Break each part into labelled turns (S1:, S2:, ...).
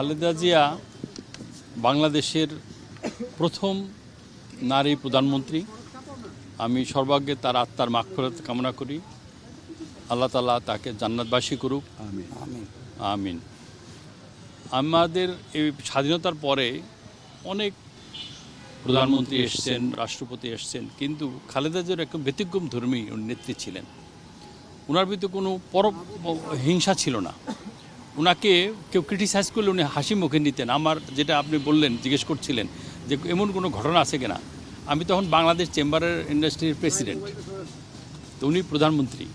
S1: খালেদা জিয়া বাংলাদেশের প্রথম নারী প্রধানমন্ত্রী। আমি সর্বাগ্রে তার আত্মার মাগফিরাত কামনা করি। আল্লাহ তাআলা তাকে জান্নাতবাসী করুক। আমিন আমিন। আমাদের এই স্বাধীনতার পরে অনেক প্রধানমন্ত্রী এসেছেন, রাষ্ট্রপতি এসেছেন, কিন্তু খালেদা জিয়ার একদম ব্যতিক্রম ধর্মী নেত্রী ছিলেন। ওনার ভিতরে কোনো হিংসা ছিল না। ওনাকে কেউ ক্রিটিসাইজ করলে উনি হাসি মুখে নিতেন। আমার যেটা আপনি বললেন, জিজ্ঞেস করছিলেন যে এমন কোনো ঘটনা আছে কিনা, আমি তখন বাংলাদেশ চেম্বারের ইন্ডাস্ট্রির প্রেসিডেন্ট, তো উনি প্রধানমন্ত্রী।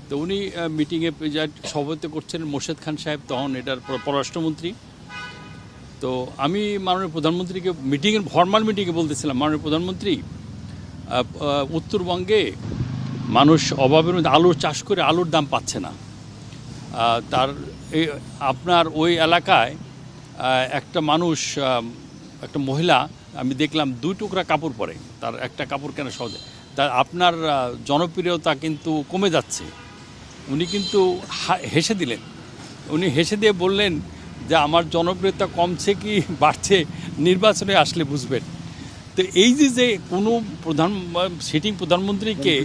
S1: তো উনি মিটিংয়ে সভাপতিত্ব করছেন মোর্শেদ খান সাহেব, তখন এটার পররাষ্ট্রমন্ত্রী। তো আমি মাননীয় প্রধানমন্ত্রীকে মিটিংয়ের ফর্মাল মিটিংয়ে বলতেছিলাম, মাননীয় প্রধানমন্ত্রী, উত্তরবঙ্গে মানুষ অভাবের মধ্যে আলুর চাষ করে আলুর দাম পাচ্ছে না। তার আপনার ওই এলাকায় একটা মানুষ, একটা মহিলা আমি দেখলাম 2 টুকরা কাপড় পরে, তার একটা কাপড় কেনা সহজে। তার আপনার জনপ্রিয়তা কিন্তু কমে যাচ্ছে। উনি কিন্তু হেসে দিলেন। উনি হেসে দিয়ে বললেন যে আমার জনপ্রিয়তা কমছে কি বাড়ছে নির্বাচনে আসলে বুঝবেন। তো এই যে কোনো সিটিং প্রধানমন্ত্রীকে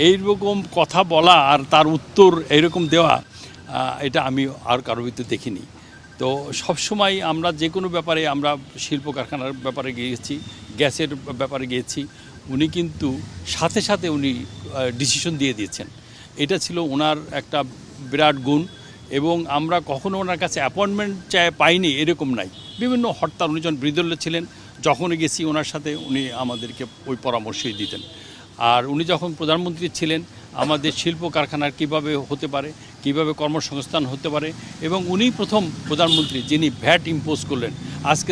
S1: এইরকম কথা বলা আর তার উত্তর এইরকম দেওয়া, এটা আমি আর কারোর ভিতরে দেখিনি। তো সবসময় আমরা যে কোনো ব্যাপারে, আমরা শিল্প কারখানার ব্যাপারে গিয়েছি, গ্যাসের ব্যাপারে গিয়েছি, উনি কিন্তু সাথে সাথে উনি ডিসিশন দিয়ে দিয়েছেন। এটা ছিল ওনার একটা বিরাট গুণ। এবং আমরা কখনো ওনার কাছে অ্যাপয়েন্টমেন্ট পাইনি এরকম নাই। বিভিন্ন হরতাল, উনি যখন বিরোধী ছিলেন, যখনই গেছি ওনার সাথে উনি আমাদেরকে ওই পরামর্শই দিতেন। আর উনি যখন প্রধানমন্ত্রী ছিলেন, আমাদের শিল্প কারখানার কীভাবে হতে পারে, কীভাবে কর্মসংস্থান হতে পারে, এবং উনি প্রথম প্রধানমন্ত্রী যিনি ভ্যাট ইম্পোজ করলেন। আজকে